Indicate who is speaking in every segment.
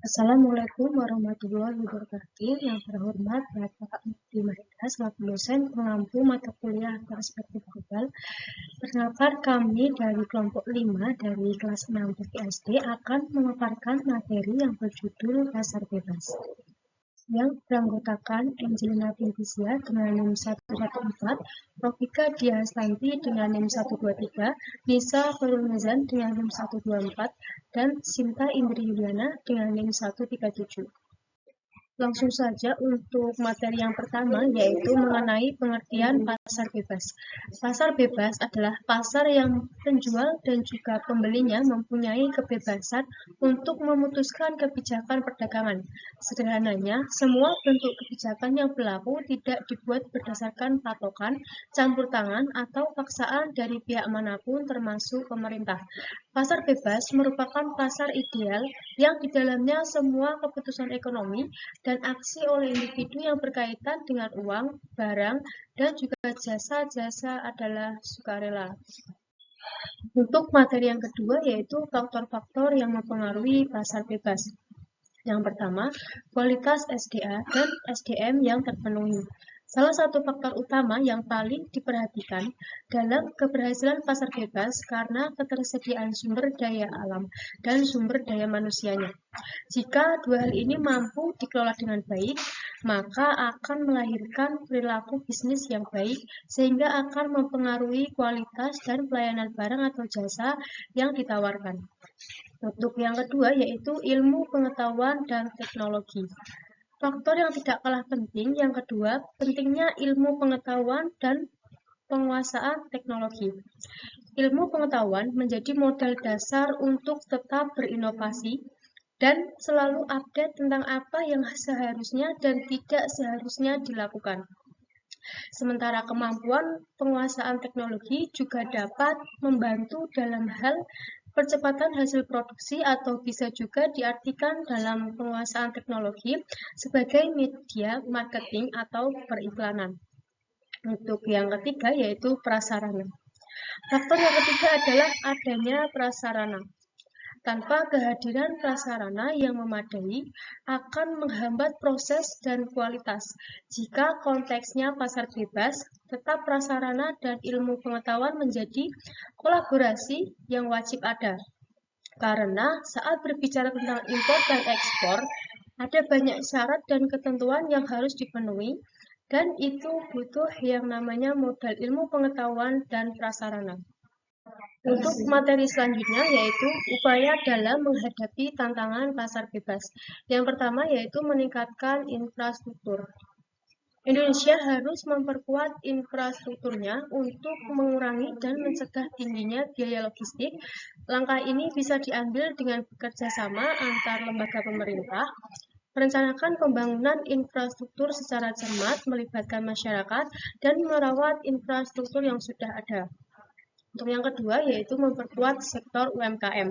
Speaker 1: Assalamualaikum warahmatullahi wabarakatuh. Yang terhormat Bapak Mufti Mahidra selaku dosen pengampu mata kuliah Perspektif Global. Perkenalkan, kami dari kelompok 5 dari kelas 6 PPSD akan memaparkan materi yang berjudul Pasar Bebas, yang beranggotakan Angelina Pinticia dengan NIM 114, Rofika Diastanti dengan NIM 123, Nisa Farulmazan dengan NIM 124, dan Sinta Indri Yuliana dengan NIM 137. Langsung saja untuk materi yang pertama, yaitu mengenai pengertian pasar bebas. Pasar bebas adalah pasar yang penjual dan juga pembelinya mempunyai kebebasan untuk memutuskan kebijakan perdagangan. Sederhananya, semua bentuk kebijakan yang berlaku tidak dibuat berdasarkan patokan, campur tangan, atau paksaan dari pihak manapun termasuk pemerintah. Pasar bebas merupakan pasar ideal yang di dalamnya semua keputusan ekonomi dan aksi oleh individu yang berkaitan dengan uang, barang, dan juga jasa-jasa adalah sukarela. Untuk materi yang kedua yaitu faktor-faktor yang mempengaruhi pasar bebas. Yang pertama, kualitas SDA dan SDM yang terpenuhi. Salah satu faktor utama yang paling diperhatikan dalam keberhasilan pasar bebas karena ketersediaan sumber daya alam dan sumber daya manusianya. Jika dua hal ini mampu dikelola dengan baik, maka akan melahirkan perilaku bisnis yang baik sehingga akan mempengaruhi kualitas dan pelayanan barang atau jasa yang ditawarkan. Untuk yang kedua yaitu ilmu pengetahuan dan teknologi. Faktor yang tidak kalah penting yang kedua, pentingnya ilmu pengetahuan dan penguasaan teknologi. Ilmu pengetahuan menjadi modal dasar untuk tetap berinovasi dan selalu update tentang apa yang seharusnya dan tidak seharusnya dilakukan. Sementara kemampuan penguasaan teknologi juga dapat membantu dalam hal percepatan hasil produksi atau bisa juga diartikan dalam penguasaan teknologi sebagai media marketing atau periklanan. Untuk yang ketiga yaitu prasarana. Faktor yang ketiga adalah adanya prasarana. Tanpa kehadiran prasarana yang memadai akan menghambat proses dan kualitas. Jika konteksnya pasar bebas, tetap prasarana dan ilmu pengetahuan menjadi kolaborasi yang wajib ada. Karena saat berbicara tentang impor dan ekspor, ada banyak syarat dan ketentuan yang harus dipenuhi, dan itu butuh yang namanya modal ilmu pengetahuan dan prasarana. Untuk materi selanjutnya yaitu upaya dalam menghadapi tantangan pasar bebas. Yang pertama yaitu meningkatkan infrastruktur. Indonesia harus memperkuat infrastrukturnya untuk mengurangi dan mencegah tingginya biaya logistik. Langkah ini bisa diambil dengan bekerja sama antar lembaga pemerintah, merencanakan pembangunan infrastruktur secara cermat, melibatkan masyarakat, dan merawat infrastruktur yang sudah ada. Untuk yang kedua yaitu memperkuat sektor UMKM.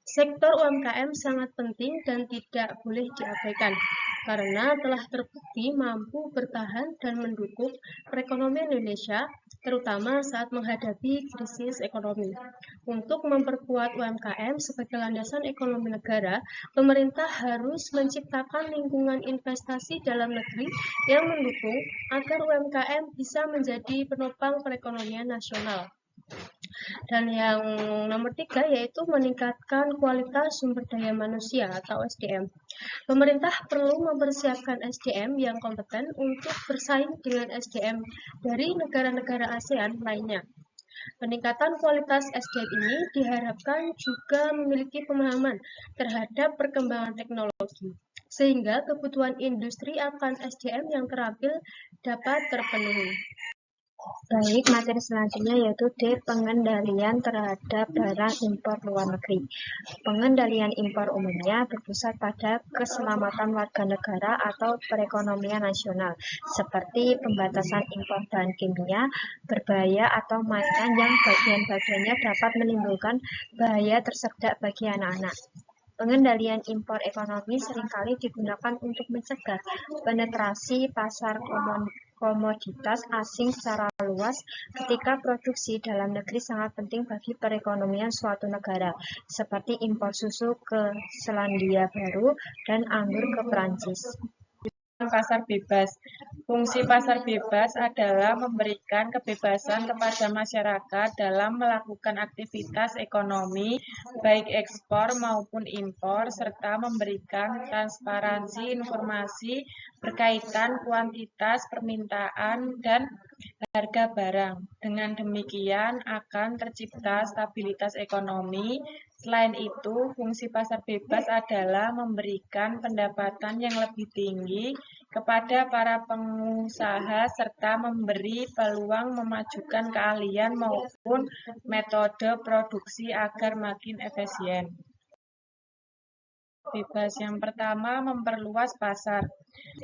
Speaker 1: Sektor UMKM sangat penting dan tidak boleh diabaikan karena telah terbukti mampu bertahan dan mendukung perekonomian Indonesia terutama saat menghadapi krisis ekonomi. Untuk memperkuat UMKM sebagai landasan ekonomi negara, pemerintah harus menciptakan lingkungan investasi dalam negeri yang mendukung agar UMKM bisa menjadi penopang perekonomian nasional. Dan yang nomor 3 yaitu meningkatkan kualitas sumber daya manusia atau SDM. Pemerintah perlu mempersiapkan SDM yang kompeten untuk bersaing dengan SDM dari negara-negara ASEAN lainnya. Peningkatan kualitas SDM ini diharapkan juga memiliki pemahaman terhadap perkembangan teknologi, sehingga kebutuhan industri akan SDM yang terampil dapat terpenuhi. Baik, materi selanjutnya yaitu D. Pengendalian terhadap barang impor luar negeri. Pengendalian impor umumnya berpusat pada keselamatan warga negara atau perekonomian nasional, seperti pembatasan impor bahan kimia berbahaya atau mainan yang bagian-bagiannya dapat menimbulkan bahaya tersedak bagi anak-anak. Pengendalian impor ekonomi seringkali digunakan untuk mencegah penetrasi pasar komoditas asing secara luas ketika produksi dalam negeri sangat penting bagi perekonomian suatu negara, seperti impor susu ke Selandia Baru dan anggur ke Prancis.
Speaker 2: Pasar bebas. Fungsi pasar bebas adalah memberikan kebebasan kepada masyarakat dalam melakukan aktivitas ekonomi, baik ekspor maupun impor, serta memberikan transparansi informasi berkaitan kuantitas permintaan dan harga barang. Dengan demikian akan tercipta stabilitas ekonomi. Selain itu, fungsi pasar bebas adalah memberikan pendapatan yang lebih tinggi kepada para pengusaha serta memberi peluang memajukan keahlian maupun metode produksi agar makin efisien. Bebas. Yang pertama, memperluas pasar.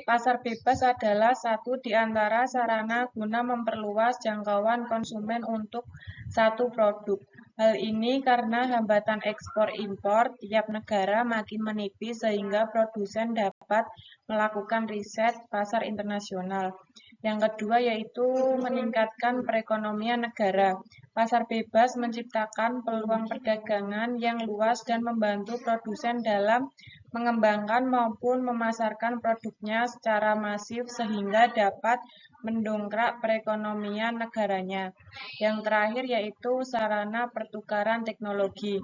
Speaker 2: Pasar bebas adalah satu di antara sarana guna memperluas jangkauan konsumen untuk satu produk. Hal ini karena hambatan ekspor-impor tiap negara makin menipis sehingga produsen dapat melakukan riset pasar internasional. Yang kedua yaitu meningkatkan perekonomian negara. Pasar bebas menciptakan peluang perdagangan yang luas dan membantu produsen dalam mengembangkan maupun memasarkan produknya secara masif sehingga dapat mendongkrak perekonomian negaranya. Yang terakhir yaitu sarana pertukaran teknologi.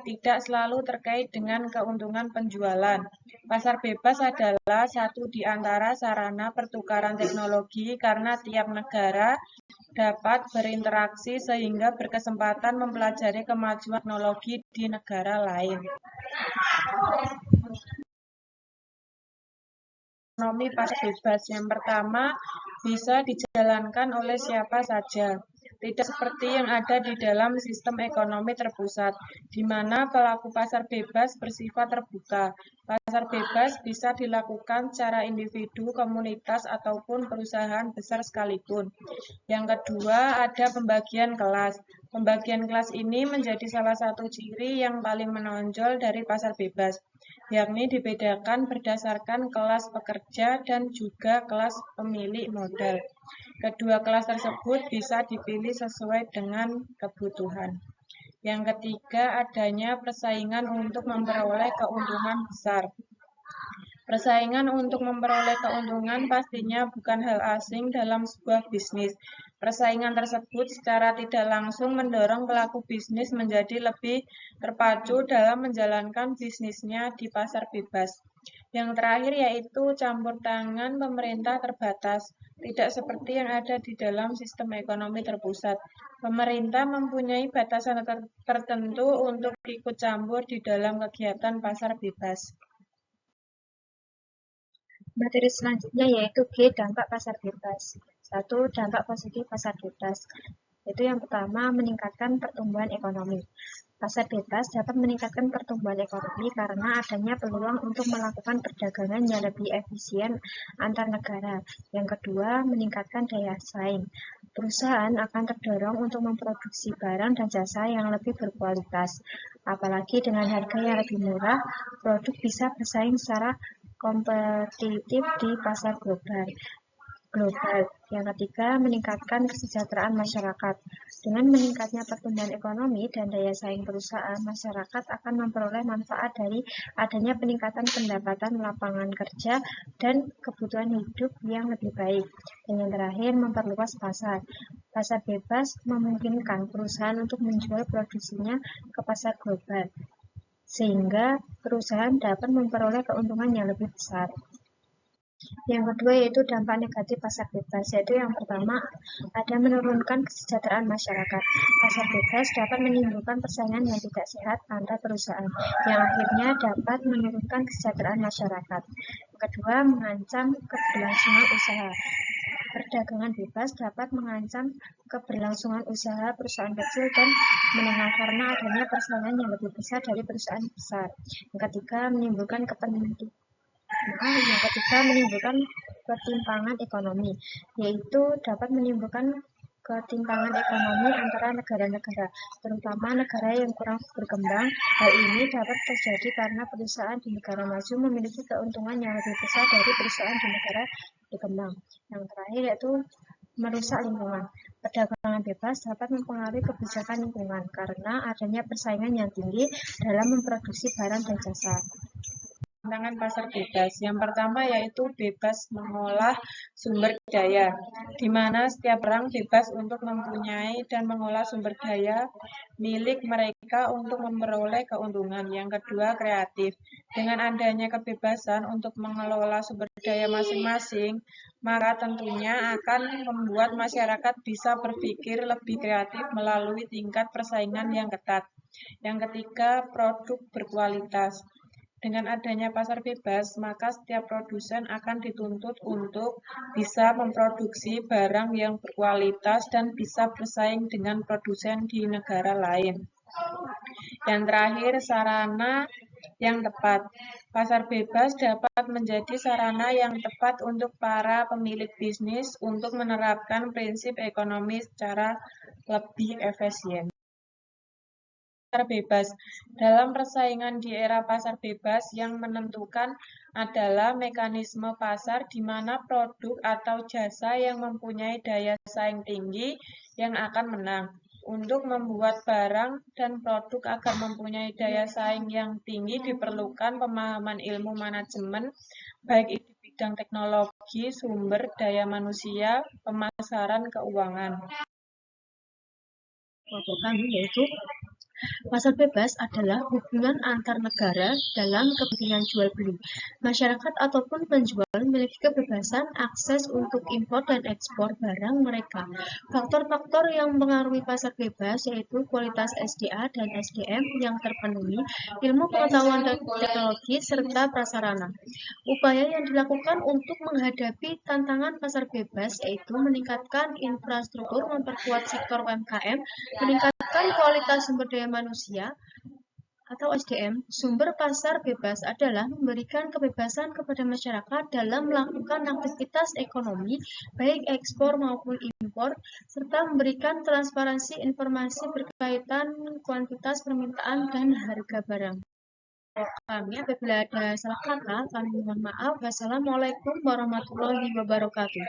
Speaker 2: Tidak selalu terkait dengan keuntungan penjualan. Pasar bebas adalah satu di antara sarana pertukaran teknologi karena tiap negara dapat berinteraksi sehingga berkesempatan mempelajari kemajuan teknologi di negara lain. Ekonomi pasar bebas yang pertama bisa dijalankan oleh siapa saja. Tidak seperti yang ada di dalam sistem ekonomi terpusat, di mana pelaku pasar bebas bersifat terbuka. Pasar bebas bisa dilakukan secara individu, komunitas, ataupun perusahaan besar sekalipun. Yang kedua, ada pembagian kelas. Pembagian kelas ini menjadi salah satu ciri yang paling menonjol dari pasar bebas, yakni dibedakan berdasarkan kelas pekerja dan juga kelas pemilik modal. Kedua kelas tersebut bisa dipilih sesuai dengan kebutuhan. Yang ketiga, adanya persaingan untuk memperoleh keuntungan besar. Persaingan untuk memperoleh keuntungan pastinya bukan hal asing dalam sebuah bisnis. Persaingan tersebut secara tidak langsung mendorong pelaku bisnis menjadi lebih terpacu dalam menjalankan bisnisnya di pasar bebas. Yang terakhir yaitu campur tangan pemerintah terbatas. Tidak seperti yang ada di dalam sistem ekonomi terpusat. Pemerintah mempunyai batasan tertentu untuk ikut campur di dalam kegiatan pasar bebas.
Speaker 1: Materi selanjutnya yaitu G, dampak pasar bebas. 1. Dampak positif pasar bebas. Itu yang pertama, meningkatkan pertumbuhan ekonomi. Pasar bebas dapat meningkatkan pertumbuhan ekonomi karena adanya peluang untuk melakukan perdagangan yang lebih efisien antar negara. Yang kedua, meningkatkan daya saing. Perusahaan akan terdorong untuk memproduksi barang dan jasa yang lebih berkualitas. Apalagi dengan harga yang lebih murah, produk bisa bersaing secara kompetitif di pasar global. Yang ketiga, meningkatkan kesejahteraan masyarakat. Dengan meningkatnya pertumbuhan ekonomi dan daya saing perusahaan, masyarakat akan memperoleh manfaat dari adanya peningkatan pendapatan lapangan kerja dan kebutuhan hidup yang lebih baik. Dan yang terakhir, memperluas pasar. Pasar bebas memungkinkan perusahaan untuk menjual produksinya ke pasar global, sehingga perusahaan dapat memperoleh keuntungan yang lebih besar. Yang kedua yaitu dampak negatif pasar bebas, yaitu yang pertama ada menurunkan kesejahteraan masyarakat. Pasar bebas dapat menimbulkan persaingan yang tidak sehat antar perusahaan, yang akhirnya dapat menurunkan kesejahteraan masyarakat. Yang kedua, mengancam keberlangsungan usaha. Perdagangan bebas dapat mengancam keberlangsungan usaha perusahaan kecil dan menengah karena adanya persaingan yang lebih besar dari perusahaan besar. Yang ketiga, menimbulkan ketimpangan ekonomi, yaitu dapat menimbulkan ketimpangan ekonomi antara negara-negara, terutama negara yang kurang berkembang. Hal ini dapat terjadi karena perusahaan di negara maju memiliki keuntungan yang lebih besar dari perusahaan di negara berkembang. Yang terakhir yaitu merusak lingkungan. Perdagangan bebas dapat mempengaruhi kebijakan lingkungan karena adanya persaingan yang tinggi dalam memproduksi barang dan jasa.
Speaker 2: Tantangan pasar bebas. Yang pertama yaitu bebas mengolah sumber daya, di mana setiap orang bebas untuk mempunyai dan mengolah sumber daya milik mereka untuk memperoleh keuntungan. Yang kedua, kreatif. Dengan adanya kebebasan untuk mengelola sumber daya masing-masing, maka tentunya akan membuat masyarakat bisa berpikir lebih kreatif melalui tingkat persaingan yang ketat. Yang ketiga, produk berkualitas. Dengan adanya pasar bebas, maka setiap produsen akan dituntut untuk bisa memproduksi barang yang berkualitas dan bisa bersaing dengan produsen di negara lain. Yang terakhir, sarana yang tepat. Pasar bebas dapat menjadi sarana yang tepat untuk para pemilik bisnis untuk menerapkan prinsip ekonomi secara lebih efisien. Pasar bebas. Dalam persaingan di era pasar bebas, yang menentukan adalah mekanisme pasar di mana produk atau jasa yang mempunyai daya saing tinggi yang akan menang. Untuk membuat barang dan produk agar mempunyai daya saing yang tinggi diperlukan pemahaman ilmu manajemen, baik itu di bidang teknologi, sumber daya manusia, pemasaran, keuangan.
Speaker 1: Kelompok kami yaitu pasar bebas adalah hubungan antar negara dalam kepentingan jual beli. Masyarakat ataupun penjual memiliki kebebasan akses untuk impor dan ekspor barang mereka. Faktor-faktor yang mempengaruhi pasar bebas yaitu kualitas SDA dan SDM yang terpenuhi, ilmu pengetahuan dan teknologi, serta prasarana. Upaya yang dilakukan untuk menghadapi tantangan pasar bebas yaitu meningkatkan infrastruktur, memperkuat sektor UMKM, meningkatkan kualitas sumber daya manusia atau SDM. Sumber pasar bebas adalah memberikan kebebasan kepada masyarakat dalam melakukan aktivitas ekonomi, baik ekspor maupun impor, serta memberikan transparansi informasi berkaitan kuantitas permintaan dan harga barang. Kami apabila ada salah kata, kami mohon maaf. Wassalamualaikum warahmatullahi wabarakatuh.